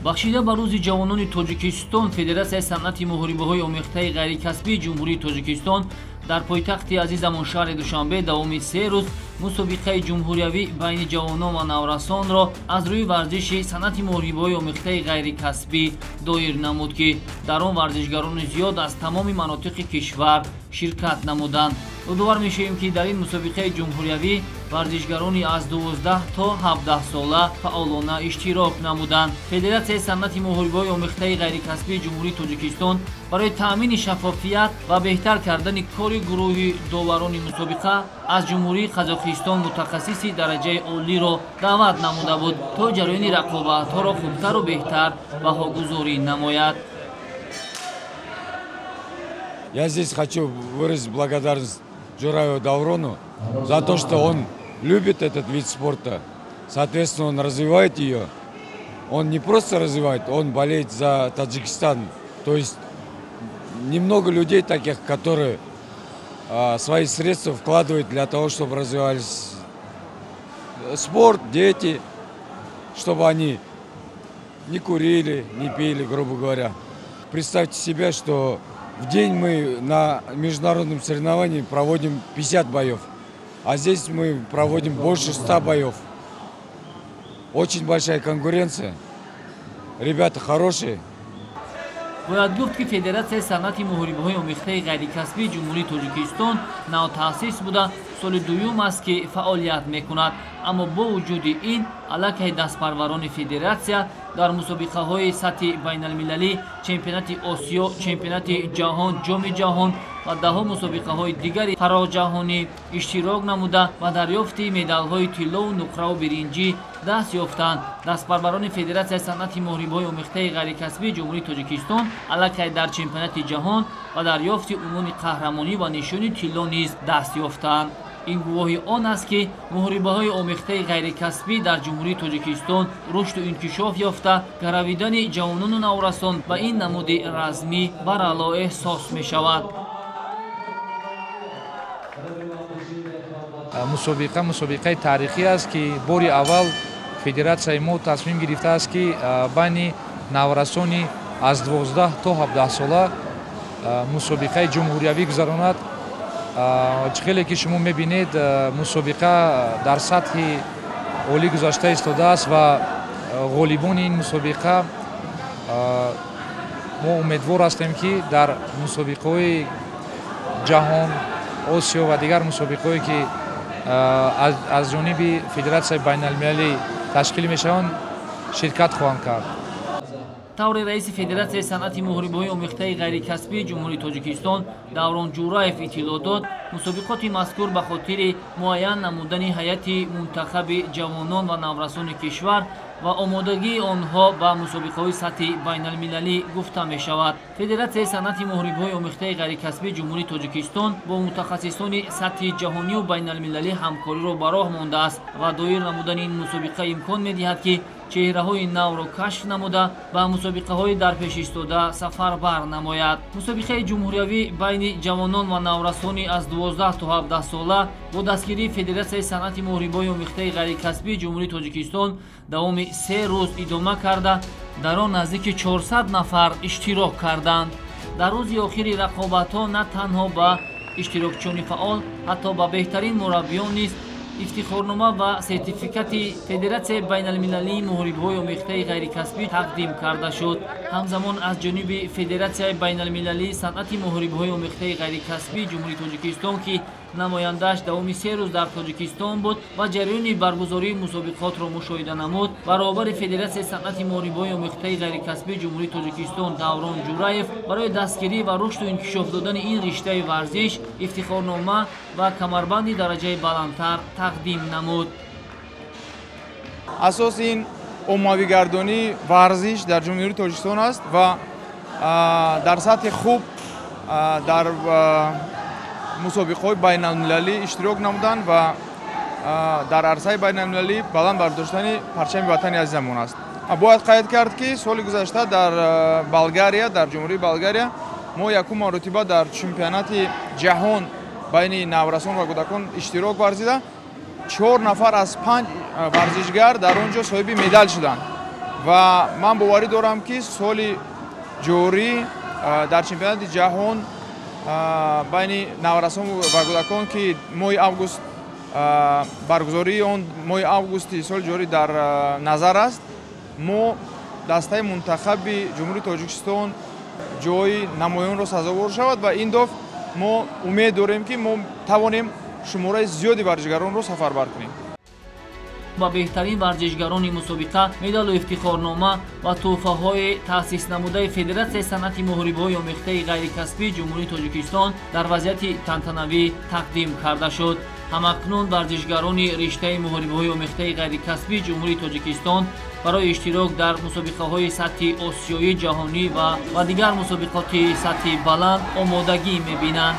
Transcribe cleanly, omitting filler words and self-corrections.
бахшида ба рӯзи ҷавонони Тоҷикистон Федератсияи санъати муҳорибаҳои омехтаи ғайрикасбии Ҷумҳурии Тоҷикистон дар пойтахти азизамон шаҳри Душанбе давоми 3 рӯз мусобиқаи ҷумҳуриявӣ байни ҷавонон ва наврасонро аз рӯи варзиши санъати муҳорибаҳои омехтаи ғайрикасбӣ доир намуд, ки дар он варзишгарони зиёд аз тамоми манотиқи кишвар ширкат намуданд. Удовар мешавем, ки дар ин мусобиқаи ҷумҳуриявӣ варзишгарони аз 12 то 17 сола фаъолона иштирок намуданд. Федератсияи санъати муҳорибаҳои омехтаи ғайрикасбии Ҷумҳурии Тоҷикистон барои таъмини шаффофият ва беҳтар кардани кори гурӯҳи доварони мусобиқа аз Ҷумҳурии Қазоқистон мутахассиси дараҷаи олиро даъват намуда буд, то ҷараёни рақобатҳоро хубтару беҳтар баҳогузорӣ намояд. Я здесь хочу выразить благодарность Джураеву Даврону за то, что он любит этот вид спорта. Соответственно, он развивает ее. Он не просто развивает, он болеет за Таджикистан. То есть немного людей таких, которые свои средства вкладывают для того, чтобы развивались спорт, дети, чтобы они не курили, не пили, грубо говоря. Представьте себе, что в день мы на международном соревновании проводим 50 боев, а здесь мы проводим больше 100 боев. Очень большая конкуренция. Ребята хорошие. бояд гуфт, ки Федератсияи санъати муҳорибаҳои омехтаи ғайрикасбии Ҷумҳурии Тоҷикистон навтаъсис буда соли дуюм аст, ки фаъолият мекунад. Аммо бо вуҷуди ин аллакай дастпарварони федератсия дар мусобиқаҳои сатҳи байналмилалӣ, чемпионати Осиё, чемпионати ҷаҳон, ҷоми ҷаҳон ва даҳо мусобиқаҳои дигари фароҷаҳонӣ иштирок намуда ба дарёфти медалҳои тиллову нуқраву биринҷӣ даст ёфтанд. Дастпарварони Федератсияи санъати муҳорибаҳои омехтаи ғайрикасбии Ҷумҳурии Тоҷикистон аллакай дар чемпионати ҷаҳон ва дарёфти унвони қаҳрамонӣ ва нишони тилло низ даст ёфтанд. ин гувоҳи он аст, ки муҳорибаҳои омехтаи ғайрикасбӣ дар Ҷумҳурии Тоҷикистон рушду инкишоф ёфта, гаравидани ҷавонону наврасон ба ин намуди размӣ барало эҳсос мешавад. мусобиқаи таърихӣ аст, ки бори аввал федератсияи мо тасмим гирифтааст, ки байни наврасони аз 12 то 17 сола мусобиқаи ҷумҳуриявӣ гузаронад. хеле ки шумо мебинед, мусобиқа дар сатҳи олӣ гузашта истодааст ва ғолибони ин мусобиқа мо умедвор ҳастем, ки дар мусобиқаҳои ҷаҳон, Осиё ва дигар мусобиқаҳое, ки аз ҷониби Федератсияи байналмилалӣ ташкил мешаванд, ширкат хоҳанд кард. тавре раиси Федератсияи санъати муҳорибаҳои омехтаи ғайрикасбии Ҷумҳурии Тоҷикистон Даврон Ҷураев иттилоъ дод, мусобиқоти мазкур ба хотири муайян намудани ҳайати мунтахаби ҷавонон ва наврасони кишвар ва омодагии онҳо ба мусобиқаҳои сатҳи байналмилалӣ гуфта мешавад. Федератсияи санъати муҳорибаҳои омехтаи ғайрикасбии Ҷумҳурии Тоҷикистон бо мутахассисони сатҳи ҷаҳонию байналмилалӣ ҳамкориро ба роҳ мондааст ва доир намудани ин мусобиқа имкон медиҳад, ки чеҳраҳои навро кашф намуда ба мусобиқаҳои дар пеш истода сафарбар намояд. Мусобиқаи ҷумҳуриявӣ байни ҷавонон ва наврасони аз 12 то 17 сола бо дастгирии Федератсияи санъати муҳорибаҳои омехтаи ғайрикасбии Ҷумҳурии Тоҷикистон давоми 3 рӯз идома карда, дар он наздики 400 нафар иштирок карданд. Дар рӯзи охири рақобатҳо на танҳо ба иштирокчиёни фаъол, ҳатто ба беҳтарин мураббиён низ ифтихорнома ва сертификати Федератсияи байналмилалии муҳорибаҳои омехтаи ғайрикасбӣ тақдим карда шуд. ҳамзамон аз ҷониби Федератсияи байналмилалии санъати муҳорибаҳои омехтаи ғайрикасбии Ҷумҳурии Тоҷикистон, ки намояндааш давоми 3 рӯз дар Тоҷикистон буд ва ҷараёни баргузории мусобиқотро мушоҳида намуд, баробари Федератсияи санъати муҳорибаҳои омехтаи ғайрикасбии Ҷумҳурии Тоҷикистон Даврон Ҷураев барои дастгирӣ ва рушду инкишоф додани ин риштаи варзиш ифтихорнома ва камарбанди дараҷаи баландтар тақдим намуд. асоси ин оммавигардонии варзиш дар Ҷумҳурии Тоҷикистон аст ва дар сатҳи хуб дар мусобиқаҳои байналмилалӣ иштирок намудан ва дар арсаи байналмилалӣ баланд бардоштани парчами ватани азизамон аст. Бояд қайд кард, ки соли гузашта дар Болгария, дар Ҷумҳурии Болгария мо якум маротиба дар чемпионати ҷаҳон байни наврасон ва кӯдакон иштирок варзида 4 нафар аз 5 варзишгар дар он ҷо соҳиби медал шуданд ва ман боварӣ дорам ки соли ҷорӣ дар чемпионати ҷаҳон байни наврасон ва кӯдакон ки моҳи август баргузории он моҳи августи соли ҷорӣ дар назар аст, мо дастаи мунтахаби ҷумҳурии Тоҷикистон ҷои намоёнро сазовор шавад ва ин доф мо умед дорем ки мо тавонем шумораи зиёди варзишгаронро сафарбар кунем. ба беҳтарин варзишгарони мусобиқа медалу ифтихорнома ва тӯҳфаҳои таъсиснамудаи Федератсияи санъати муҳорибаҳои омехтаи ғайрикасбии ҷумҳурии Тоҷикистон дар вазъияти тантанавӣ тақдим карда шуд. ҳамакнун варзишгарони риштаи муҳорибаҳои омехтаи ғайрикасбии ҷумҳурии Тоҷикистон барои иштирок дар мусобиқаҳои сатҳи осиёӣ, ҷаҳонӣ ва дигар мусобиқоти сатҳи баланд омодагӣ мебинанд.